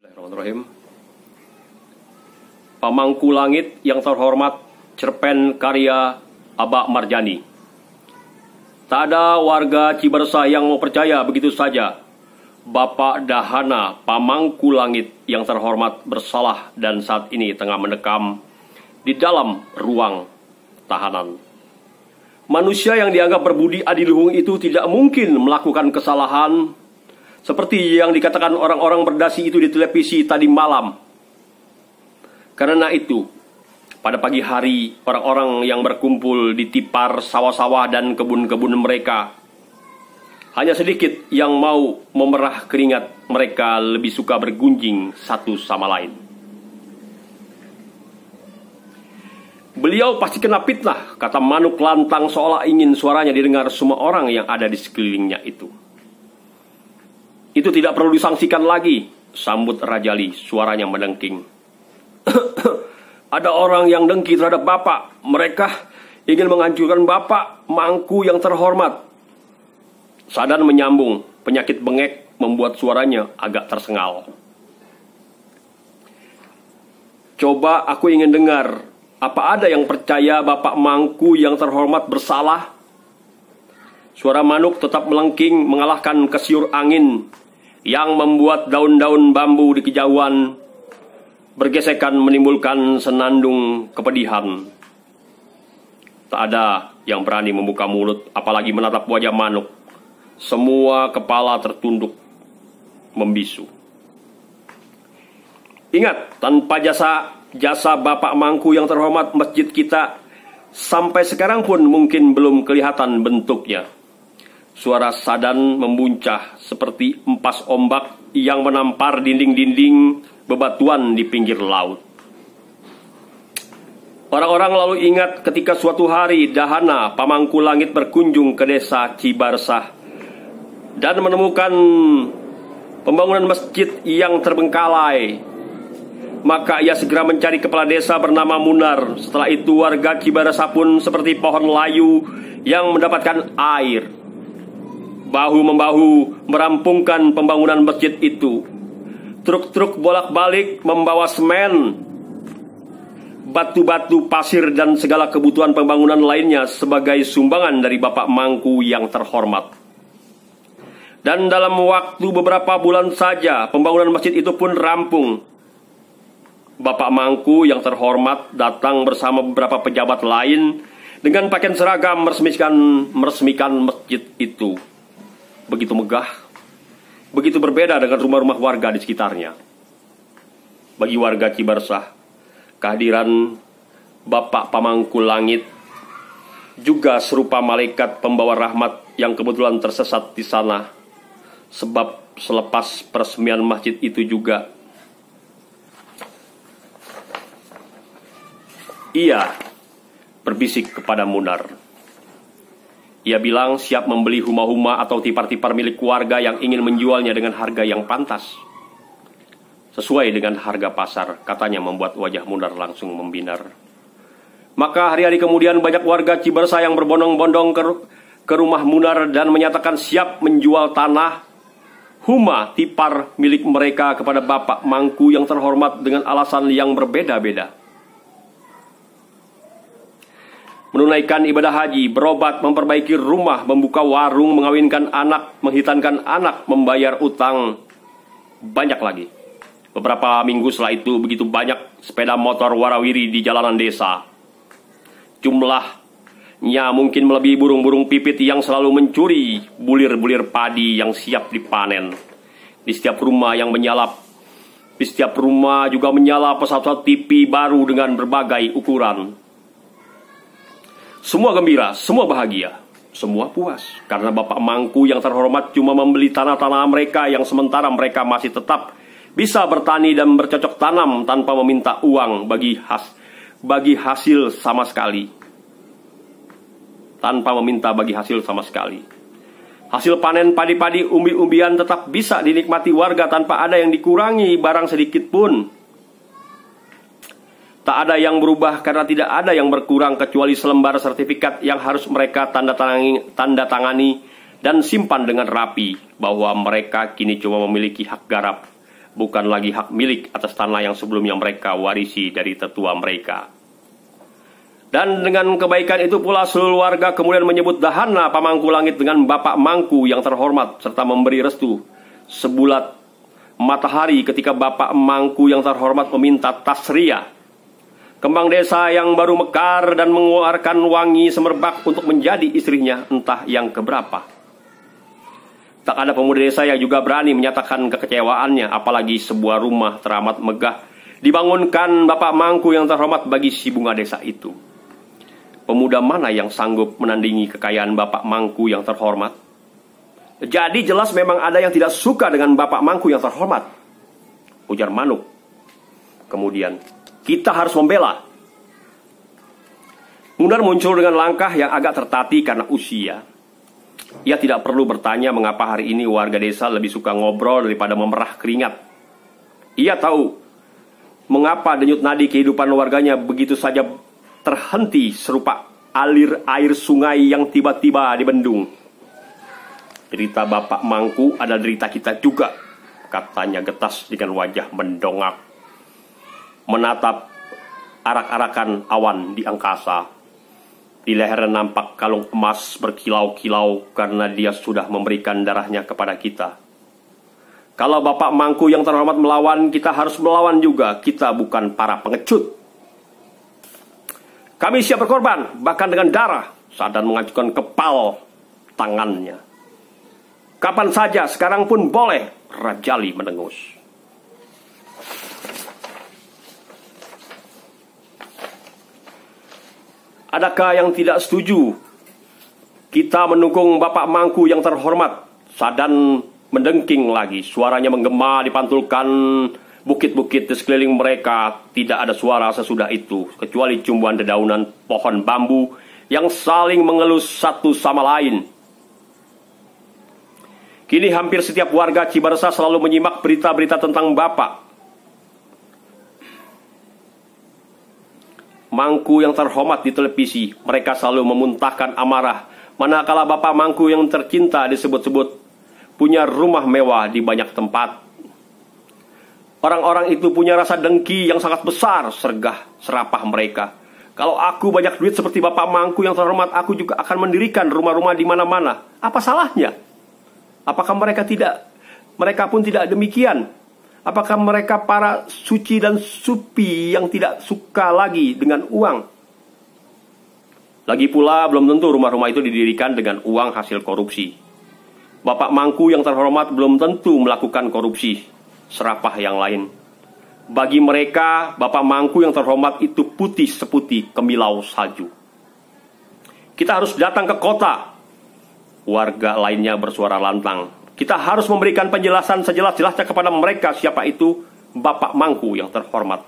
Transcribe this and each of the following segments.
Bismillahirrahmanirrahim. Pamangku Langit yang terhormat, cerpen karya Abah Marjani. Tak ada warga Cibersah yang mau percaya begitu saja Bapak Dahana Pamangku Langit yang terhormat bersalah dan saat ini tengah mendekam di dalam ruang tahanan. Manusia yang dianggap berbudi adiluhung itu tidak mungkin melakukan kesalahan seperti yang dikatakan orang-orang berdasi itu di televisi tadi malam. Karena itu, pada pagi hari orang-orang yang berkumpul di tipar sawah-sawah dan kebun-kebun mereka, hanya sedikit yang mau memerah keringat. Mereka lebih suka bergunjing satu sama lain. Beliau pasti kena fitnah, kata Manuk lantang seolah ingin suaranya didengar semua orang yang ada di sekelilingnya itu. Itu tidak perlu disangsikan lagi, sambut Rajali, suaranya mendengking. Ada orang yang dengki terhadap Bapak. Mereka ingin menghancurkan Bapak, Mangku yang terhormat. Sadan menyambung, penyakit bengek membuat suaranya agak tersengal. Coba aku ingin dengar, apa ada yang percaya Bapak Mangku yang terhormat bersalah? Suara Manuk tetap melengking mengalahkan kesiur angin yang membuat daun-daun bambu di kejauhan bergesekan menimbulkan senandung kepedihan. Tak ada yang berani membuka mulut, apalagi menatap wajah Manuk. Semua kepala tertunduk membisu. Ingat, tanpa jasa Bapak Mangku yang terhormat, masjid kita sampai sekarang pun mungkin belum kelihatan bentuknya. Suara Sadan membuncah seperti empas ombak yang menampar dinding-dinding bebatuan di pinggir laut. Orang-orang lalu ingat ketika suatu hari Dahana Pamangku Langit berkunjung ke desa Cibersah dan menemukan pembangunan masjid yang terbengkalai. Maka ia segera mencari kepala desa bernama Munar. Setelah itu warga Cibersah pun seperti pohon layu yang mendapatkan air, bahu-membahu merampungkan pembangunan masjid itu. Truk-truk bolak-balik membawa semen, batu-batu, pasir, dan segala kebutuhan pembangunan lainnya sebagai sumbangan dari Bapak Mangku yang terhormat. Dan dalam waktu beberapa bulan saja pembangunan masjid itu pun rampung. Bapak Mangku yang terhormat datang bersama beberapa pejabat lain dengan pakaian seragam meresmikan masjid itu. Begitu megah, begitu berbeda dengan rumah-rumah warga di sekitarnya. Bagi warga Cibersah, kehadiran Bapak Pamangku Langit juga serupa malaikat pembawa rahmat yang kebetulan tersesat di sana. Sebab selepas peresmian masjid itu juga, ia berbisik kepada Munar. Ia bilang siap membeli huma-huma atau tipar-tipar milik warga yang ingin menjualnya dengan harga yang pantas, sesuai dengan harga pasar. Katanya membuat wajah Munar langsung membinar. Maka hari-hari kemudian banyak warga Cibersah yang berbondong-bondong ke rumah Munar dan menyatakan siap menjual tanah, huma, tipar milik mereka kepada Bapak Mangku yang terhormat dengan alasan yang berbeda-beda. Menunaikan ibadah haji, berobat, memperbaiki rumah, membuka warung, mengawinkan anak, menghitankan anak, membayar utang, banyak lagi. Beberapa minggu setelah itu begitu banyak sepeda motor warawiri di jalanan desa. Jumlahnya mungkin melebihi burung-burung pipit yang selalu mencuri bulir-bulir padi yang siap dipanen. Di setiap rumah yang menyala, di setiap rumah juga menyala pesawat TV baru dengan berbagai ukuran. Semua gembira, semua bahagia, semua puas. Karena Bapak Mangku yang terhormat cuma membeli tanah-tanah mereka yang sementara mereka masih tetap bisa bertani dan bercocok tanam tanpa meminta uang bagi hasil sama sekali. Tanpa meminta bagi hasil sama sekali. Hasil panen padi-padi, umbi-umbian tetap bisa dinikmati warga tanpa ada yang dikurangi barang sedikit pun. Tak ada yang berubah karena tidak ada yang berkurang kecuali selembar sertifikat yang harus mereka tanda tangani dan simpan dengan rapi bahwa mereka kini cuma memiliki hak garap bukan lagi hak milik atas tanah yang sebelumnya mereka warisi dari tetua mereka. Dan dengan kebaikan itu pula seluruh warga kemudian menyebut Dahana pamangku langit dengan Bapak Mangku yang terhormat, serta memberi restu sebulat matahari ketika Bapak Mangku yang terhormat meminta Tasria, kembang desa yang baru mekar dan mengeluarkan wangi semerbak untuk menjadi istrinya, entah yang keberapa. Tak ada pemuda desa yang juga berani menyatakan kekecewaannya, apalagi sebuah rumah teramat megah dibangunkan Bapak Mangku yang terhormat bagi si bunga desa itu. Pemuda mana yang sanggup menandingi kekayaan Bapak Mangku yang terhormat? Jadi jelas memang ada yang tidak suka dengan Bapak Mangku yang terhormat, ujar Manuk. Kemudian, kita harus membela. Munar muncul dengan langkah yang agak tertatih karena usia. Ia tidak perlu bertanya mengapa hari ini warga desa lebih suka ngobrol daripada memerah keringat. Ia tahu mengapa denyut nadi kehidupan warganya begitu saja terhenti serupa alir air sungai yang tiba-tiba dibendung. Derita Bapak Mangku adalah derita kita juga, katanya getas dengan wajah mendongak, menatap arak-arakan awan di angkasa. Di lehernya nampak kalung emas berkilau-kilau karena dia sudah memberikan darahnya kepada kita. Kalau Bapak Mangku yang terhormat melawan, kita harus melawan juga. Kita bukan para pengecut. Kami siap berkorban, bahkan dengan darah. Sadan mengajukan kepal tangannya. Kapan saja, sekarang pun boleh, Rajali mendengus. Adakah yang tidak setuju kita mendukung Bapak Mangku yang terhormat? Sadan mendengking lagi, suaranya menggema dipantulkan bukit-bukit di sekeliling mereka. Tidak ada suara sesudah itu, kecuali cumbuan dedaunan pohon bambu yang saling mengelus satu sama lain. Kini hampir setiap warga Cibaresa selalu menyimak berita-berita tentang Bapak Mangku yang terhormat di televisi. Mereka selalu memuntahkan amarah manakala Bapak Mangku yang tercinta disebut-sebut punya rumah mewah di banyak tempat. Orang-orang itu punya rasa dengki yang sangat besar, sergah serapah mereka. Kalau aku banyak duit seperti Bapak Mangku yang terhormat, aku juga akan mendirikan rumah-rumah di mana-mana. Apa salahnya? Apakah mereka pun tidak demikian? Apakah mereka para suci dan supi yang tidak suka lagi dengan uang? Lagi pula belum tentu rumah-rumah itu didirikan dengan uang hasil korupsi. Bapak Mangku yang terhormat belum tentu melakukan korupsi serapah yang lain. Bagi mereka, Bapak Mangku yang terhormat itu putih seputih kemilau salju. Kita harus datang ke kota. Warga lainnya bersuara lantang. Kita harus memberikan penjelasan sejelas-jelasnya kepada mereka siapa itu Bapak Mangku yang terhormat.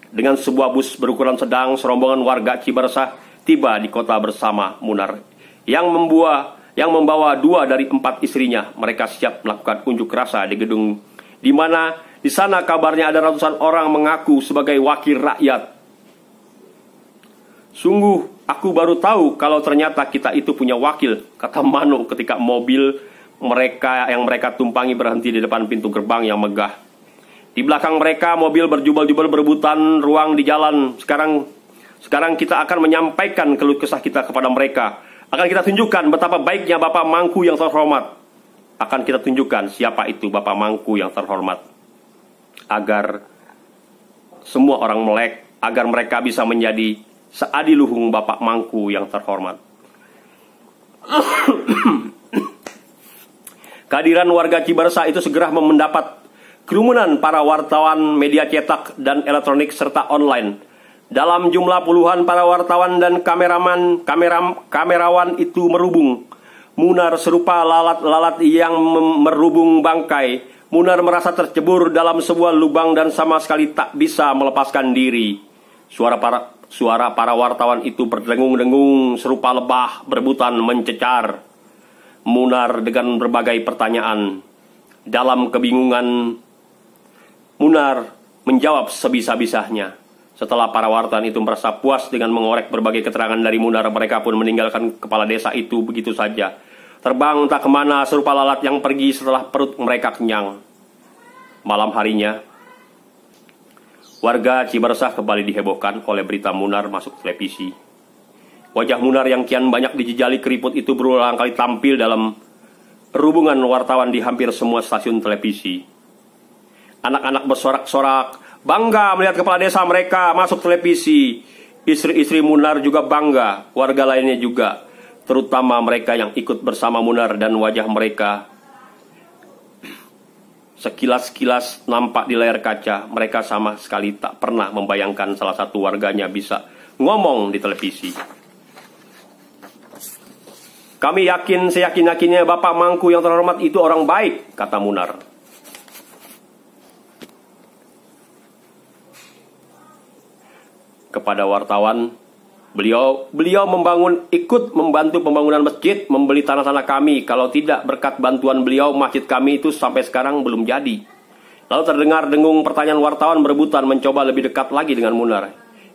Dengan sebuah bus berukuran sedang, serombongan warga Cibaresa tiba di kota bersama Munar yang membawa 2 dari 4 istrinya. Mereka siap melakukan unjuk rasa di gedung di mana di sana kabarnya ada ratusan orang mengaku sebagai wakil rakyat. Sungguh, aku baru tahu kalau ternyata kita itu punya wakil, kata Manu ketika mobil mereka tumpangi berhenti di depan pintu gerbang yang megah. Di belakang mereka mobil berjubel-jubel berebutan ruang di jalan. Sekarang kita akan menyampaikan keluh kesah kita kepada mereka. Akan kita tunjukkan betapa baiknya Bapak Mangku yang terhormat. Akan kita tunjukkan siapa itu Bapak Mangku yang terhormat. Agar semua orang melek, agar mereka bisa menjadi seadiluhung Bapak Mangku yang terhormat. Kehadiran warga Cibaresa itu segera mendapat kerumunan para wartawan media cetak dan elektronik serta online. Dalam jumlah puluhan para wartawan dan kamerawan itu merubung. Munar serupa lalat-lalat yang merubung bangkai. Munar merasa tercebur dalam sebuah lubang dan sama sekali tak bisa melepaskan diri. Suara para wartawan itu berdengung-dengung serupa lebah berebutan mencecar Munar dengan berbagai pertanyaan. Dalam kebingungan, Munar menjawab sebisa-bisanya. Setelah para wartawan itu merasa puas dengan mengorek berbagai keterangan dari Munar, mereka pun meninggalkan kepala desa itu begitu saja. Terbang entah kemana serupa lalat yang pergi setelah perut mereka kenyang. Malam harinya, warga Cibarusah kembali dihebohkan oleh berita Munar masuk televisi. Wajah Munar yang kian banyak dijejali keriput itu berulang kali tampil dalam hubungan wartawan di hampir semua stasiun televisi. Anak-anak bersorak-sorak, bangga melihat kepala desa mereka masuk televisi. Istri-istri Munar juga bangga, warga lainnya juga, terutama mereka yang ikut bersama Munar, dan wajah mereka sekilas-kilas nampak di layar kaca. Mereka sama sekali tak pernah membayangkan salah satu warganya bisa ngomong di televisi. Kami yakin seyakin-yakinnya Bapak Mangku yang terhormat itu orang baik, kata Munar. Kepada wartawan, beliau ikut membantu pembangunan masjid, membeli tanah-tanah kami. Kalau tidak berkat bantuan beliau, masjid kami itu sampai sekarang belum jadi. Lalu terdengar dengung pertanyaan wartawan berebutan mencoba lebih dekat lagi dengan Munar.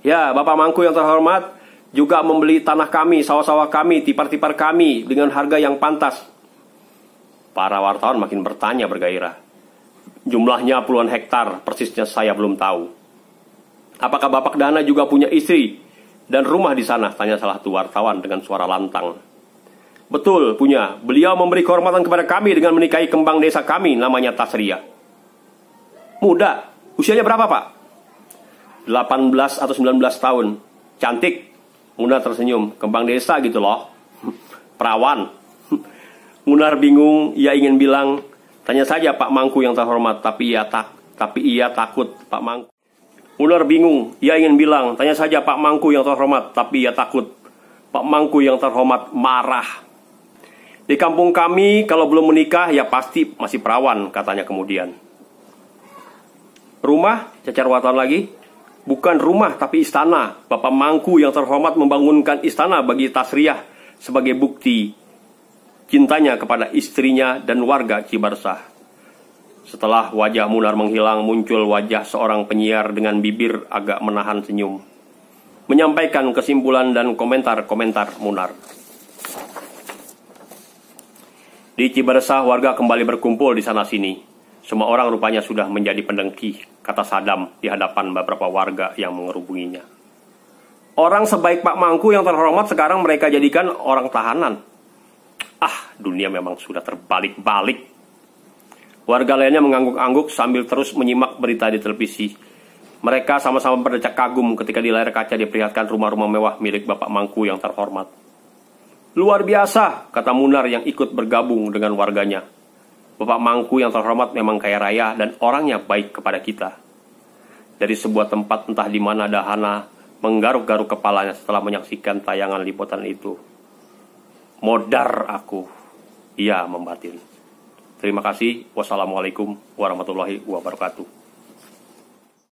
Ya, Bapak Mangku yang terhormat juga membeli tanah kami, sawah-sawah kami, tipar-tipar kami dengan harga yang pantas. Para wartawan makin bertanya bergairah. Jumlahnya puluhan hektar, persisnya saya belum tahu. Apakah Bapak Dana juga punya istri dan rumah di sana? Tanya salah satu wartawan dengan suara lantang. Betul, punya. Beliau memberi kehormatan kepada kami dengan menikahi kembang desa kami, namanya Tasria. Muda, usianya berapa Pak? 18 atau 19 tahun. Cantik. Munar tersenyum. Kembang desa gitu loh. Perawan. Munar bingung, ia ingin bilang, tanya saja Pak Mangku yang terhormat, tapi ia takut Pak Mangku. Munar bingung, ia ingin bilang, tanya saja Pak Mangku yang terhormat, tapi ia takut Pak Mangku yang terhormat marah. Di kampung kami kalau belum menikah ya pasti masih perawan, katanya kemudian. Rumah, cacar wartawan lagi. Bukan rumah tapi istana. Bapak Mangku yang terhormat membangunkan istana bagi Tasriah sebagai bukti cintanya kepada istrinya dan warga Cibarusah. Setelah wajah Munar menghilang, muncul wajah seorang penyiar dengan bibir agak menahan senyum, menyampaikan kesimpulan dan komentar-komentar Munar. Di Cibarusah warga kembali berkumpul di sana-sini. Semua orang rupanya sudah menjadi pendengki, kata Sadam di hadapan beberapa warga yang mengerubunginya. Orang sebaik Pak Mangku yang terhormat sekarang mereka jadikan orang tahanan. Ah, dunia memang sudah terbalik-balik. Warga lainnya mengangguk-angguk sambil terus menyimak berita di televisi. Mereka sama-sama berdecak kagum ketika di layar kaca diperlihatkan rumah-rumah mewah milik Bapak Mangku yang terhormat. Luar biasa, kata Munar yang ikut bergabung dengan warganya. Bapak Mangku yang terhormat memang kaya raya dan orangnya baik kepada kita. Dari sebuah tempat entah di mana Dahana menggaruk-garuk kepalanya setelah menyaksikan tayangan liputan itu. Modar aku, ia membatin. Terima kasih. Wassalamualaikum warahmatullahi wabarakatuh.